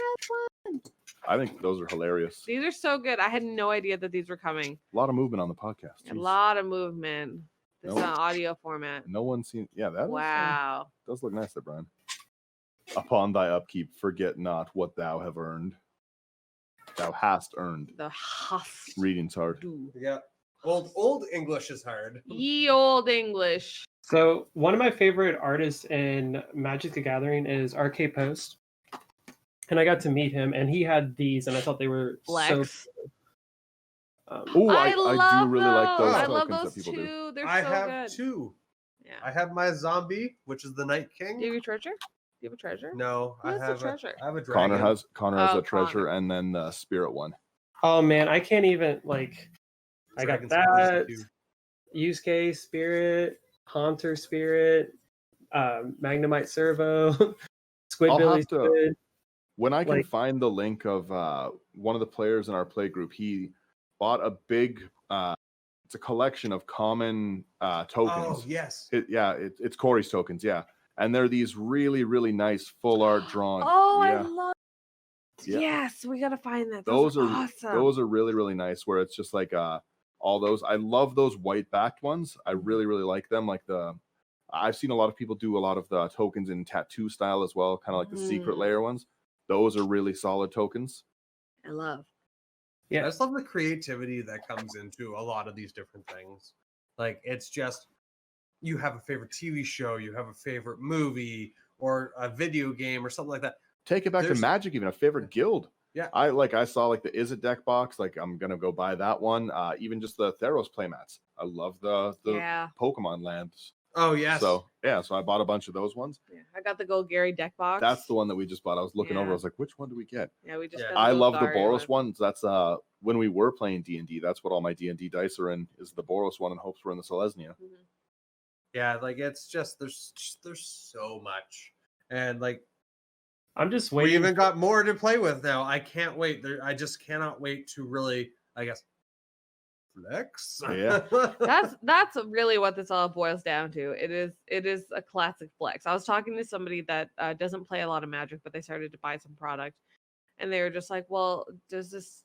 one. I think those are hilarious. These are so good. I had no idea that these were coming. A lot of movement on the podcast. A Jeez. lot of movement. This Nope. audio format. No one's seen. Yeah, that Wow. does look nice there, Brian. Upon thy upkeep, forget not what thou have earned. Thou hast earned. The husk. Reading's hard. Yeah. Old English is hard. Ye old English. So one of my favorite artists in Magic the Gathering is RK Post. And I got to meet him, and he had these, and I thought they were Flex. Oh, I do really like those I tokens love that those people too. do. They're I so have good. 2. Yeah. I have my zombie, which is the Night King. Do you have a treasure? Do you have a treasure? No, Who I has the have treasure? I have a dragon. Connor has Oh, a treasure, Connor. and then the spirit one. Oh man, I can't even I got Dragon's that supposed use case spirit, haunter spirit, magnemite servo, I'll squidbilly have to- squid. When I can Like- find the link of one of the players in our play group, he bought a big. It's a collection of common tokens. Oh yes. It's Corey's tokens. Yeah, and they're these really really nice full art drawn. Oh, yeah. I love. Yeah. Yes, we gotta find that. Those are awesome. Those are really really nice. Where it's just like all those. I love those white backed ones. I really really like them. Like I've seen a lot of people do a lot of the tokens in tattoo style as well, kind of like the secret layer ones. Those are really solid tokens. I love. I just love the creativity that comes into a lot of these different things. Like it's just you have a favorite TV show, you have a favorite movie or a video game or something like that. Take it back to Magic, even a favorite guild. Yeah. I saw like the Is It deck box. Like I'm gonna go buy that one. Even just the Theros playmats. I love the Pokemon lands. Oh yes. So I bought a bunch of those ones. Yeah, I got the Gold Gary deck box. That's the one that we just bought. I was looking over. I Yeah. was like, which one do we get? Yeah, we just. Yeah. got I Gold love the Gary Boros one. ones. That's when we were playing D&D. That's what all my D&D dice are in. Is the Boros one, and hopes we're in the Selesnya. Mhm. Yeah, like it's just there's so much. And like I'm just we waiting. even got more to play with now. I can't wait. I just cannot wait to really, I guess, flex. Yeah. That's really what this all boils down to. It is a classic flex. I was talking to somebody that doesn't play a lot of Magic, but they started to buy some product, and they were just like, "Well, does this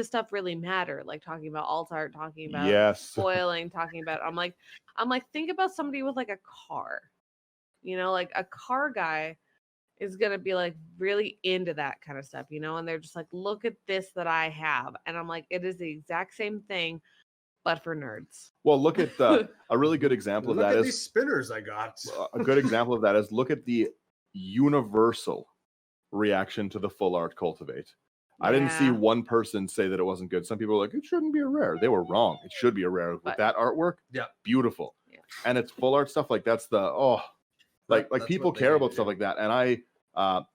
stuff really matter?" Like talking about alt art, talking about Yes. foiling, talking about. I'm like, think about somebody with like a car. You know, like a car guy is gonna be like really into that kind of stuff, you know, and they're just like, look at this that I have, and I'm like, it is the exact same thing, but for nerds. Well, look at a really good example Look of at that these is spinners I got. a good example of that is look at the universal reaction to the full art Cultivate. I didn't see Yeah. one person say that it wasn't good. Some people were like, it shouldn't be a rare. They were wrong. It should be a rare. With But- that artwork, Yeah. beautiful. Yeah. And it's full art stuff. Like that's like That's people what they care need about to stuff do. like that. And I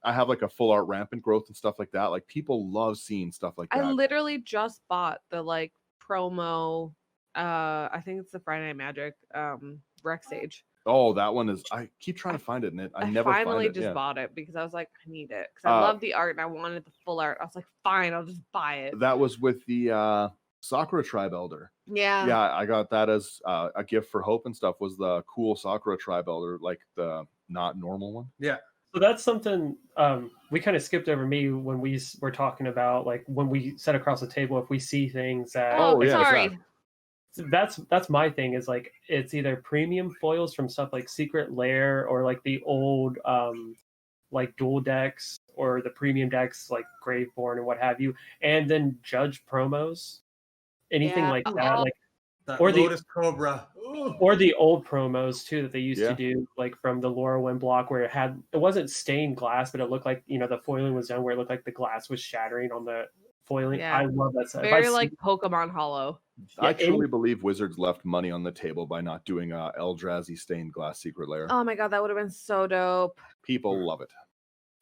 have like a full art rampant growth and stuff like that. Like people love seeing stuff like that. I literally just bought the like promo. I think it's the Friday Night Magic Rex Age. Oh, that one is. I keep trying to find it, and I never finally find it. just Yeah. bought it because I was like, I need it because I love the art and I wanted the full art. I was like, fine, I'll just buy it. That was with the Sakura Tribe Elder. Yeah. Yeah, I got that as a gift for Hope and stuff. Was the cool Sakura Tribe Elder, like the not normal one? Yeah. So that's something we kind of skipped over me when we were talking about, like, when we sit across the table, if we see things that Oh, yeah, sorry. exactly. that's my thing, is like it's either premium foils from stuff like Secret Lair or like the old like dual decks or the premium decks like Graveborn and what have you, and then Judge promos, anything Yeah. like that, Oh. like That or the- Lotus Cobra. Ooh. or the old promos too that they used Yeah. to do, like from the Lorwyn block, where it wasn't stained glass, but it looked like, you know, the foiling was done where it looked like the glass was shattering on the foiling. Yeah. I love that stuff. Very like Pokemon Hollow. I Yeah, truly believe Wizards left money on the table by not doing Eldrazi stained glass Secret Lair. Oh my god, that would have been so dope. People love it.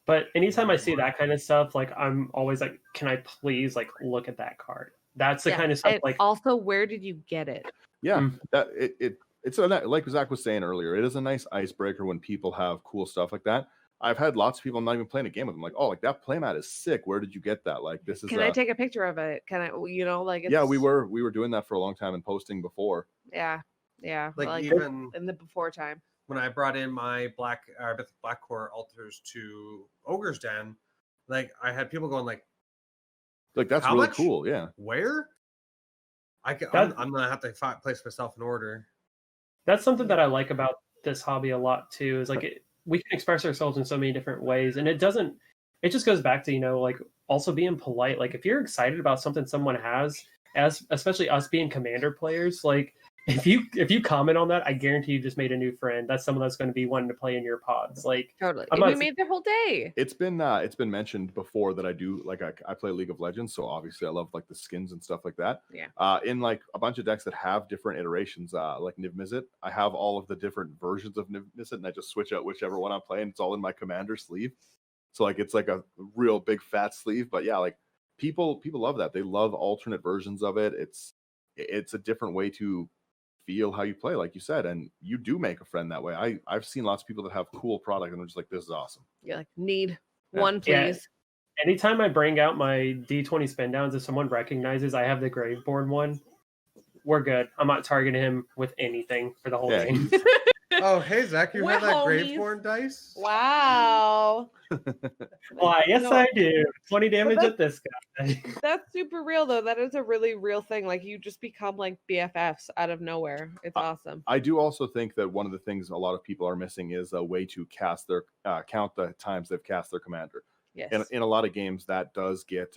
But anytime I see that kind of stuff, like I'm always like, can I please like look at that card? That's the kind of stuff And like also, where did you get it? Yeah, that it's like Zach was saying earlier. It is a nice icebreaker when people have cool stuff like that. I've had lots of people, I'm not even playing a game with them, like, oh, like that playmat is sick. Where did you get that? Like, this is. Can I take a picture of it? Can I? You know, like. It's... Yeah, we were doing that for a long time and posting before. Yeah. Like even in the before time. When I brought in my black core altars to Ogre's Den, like I had people going like that's how really much? Cool. Yeah. Where? I'm gonna have to place myself in order. That's something that I like about this hobby a lot too. Is like we can express ourselves in so many different ways, and it just goes back to, you know, like also being polite. Like if you're excited about something someone has, especially us being Commander players, like if you comment on that, I guarantee you just made a new friend. That's someone that's going to be wanting to play in your pods. Like totally, we made their whole day. It's been mentioned before that I do like I play League of Legends, so obviously I love like the skins and stuff like that. Yeah. In like a bunch of decks that have different iterations, like Niv Mizzet, I have all of the different versions of Niv Mizzet, and I just switch out whichever one I'm playing. It's all in my Commander sleeve, so like it's like a real big fat sleeve. But yeah, like people love that. They love alternate versions of it. It's a different way to feel how you play, like you said, and you do make a friend that way. I've seen lots of people that have cool product and they're just like, this is awesome. You're like, need one, please. Yeah. Anytime I bring out my D20 spin downs, if someone recognizes I have the Graveborn one, we're good. I'm not targeting him with anything for the whole game. Oh, hey Zach, you have that Graveborn dice? Wow. Why? Yes, I do. 20 damage at this guy. That's super real though. That is a really real thing. Like you just become like BFFs out of nowhere. It's awesome. I do also think that one of the things a lot of people are missing is a way to cast their count the times they've cast their commander. Yes. In a lot of games that does get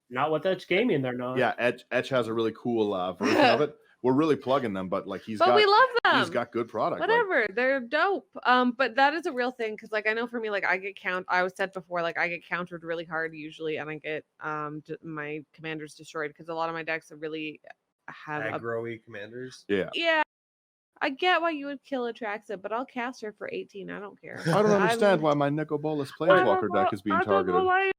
not with Etch Gaming, they're not. Yeah, Etch has a really cool version of it. We're really plugging them, but like we love them. He's got good product. Whatever, they're dope. But that is a real thing because, like, I know for me, like, I was said before, like, I get countered really hard usually, and I get my commanders destroyed because a lot of my decks really have aggro-y commanders. Yeah. Yeah. I get why you would kill Atraxa, but I'll cast her for 18. I don't care. I don't understand why my Nekobolas Planeswalker deck is being targeted.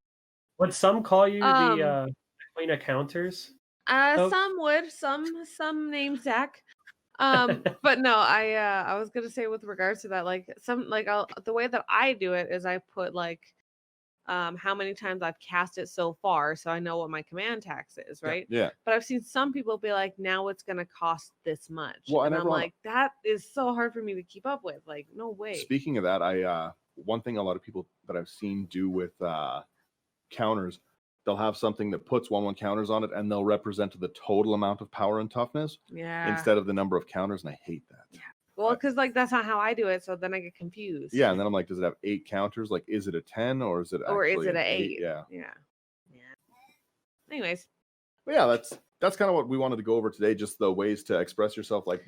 Would some call you the queen of counters? Some would, some named Zach. But no, I was gonna say with regards to that, like the way that I do it is I put like how many times I've cast it so far, so I know what my command tax is, right? Yeah. But I've seen some people be like, now it's gonna cost this much. Well, and I'm like, that is so hard for me to keep up with. Like, no way. Speaking of that, I one thing a lot of people that I've seen do with counters, they'll have something that puts 1/1 counters on it, and they'll represent the total amount of power and toughness instead of the number of counters, and I hate that. Yeah. Well, because like that's not how I do it, so then I get confused. Yeah, and then I'm like, does it have 8 counters? Like, is it a 10 or is it an 8? Yeah. Anyways. But yeah, that's kind of what we wanted to go over today, just the ways to express yourself. Like,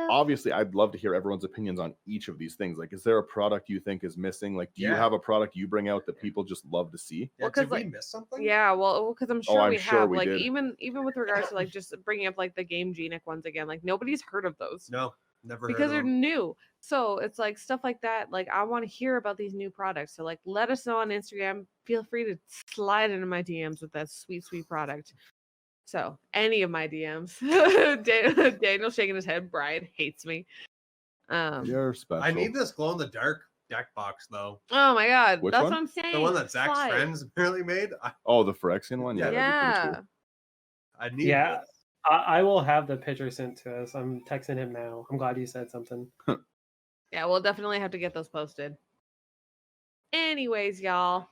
obviously, I'd love to hear everyone's opinions on each of these things. Like, is there a product you think is missing? Like, do you have a product you bring out that people just love to see? Yeah, did we miss something? Yeah, well, because I'm sure we have. We like, did. even with regards to like just bringing up like the Game Genic ones again, like nobody's heard of those. No, never. Because they're new. So it's like stuff like that. Like I want to hear about these new products. So like let us know on Instagram. Feel free to slide into my DMs with that sweet, sweet product. So any of my DMs. Daniel shaking his head. Brian hates me. You're special. I need this glow in the dark deck box though. Oh my god. Which That's one? what I'm saying. The one that Zach's friends apparently made. Oh, the Phyrexian one? Yeah. That'd be pretty cool. I need Yeah. this. I will have the picture sent to us. I'm texting him now. I'm glad you said something. Yeah, we'll definitely have to get those posted. Anyways, y'all.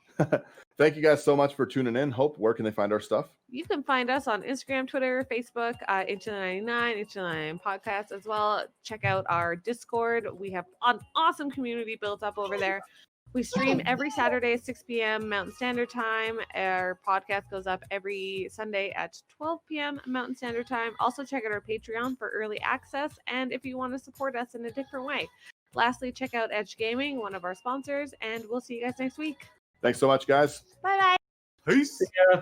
Thank you guys so much for tuning in. Hope, where can they find our stuff? You can find us on Instagram, Twitter, Facebook, H99, H99 Podcast as well. Check out our Discord. We have an awesome community built up over there. We stream every Saturday at 6 p.m. Mountain Standard Time. Our podcast goes up every Sunday at 12 p.m. Mountain Standard Time. Also, check out our Patreon for early access and if you want to support us in a different way. Lastly, check out Edge Gaming, one of our sponsors, and we'll see you guys next week. Thanks so much, guys. Bye-bye. Peace. Yeah.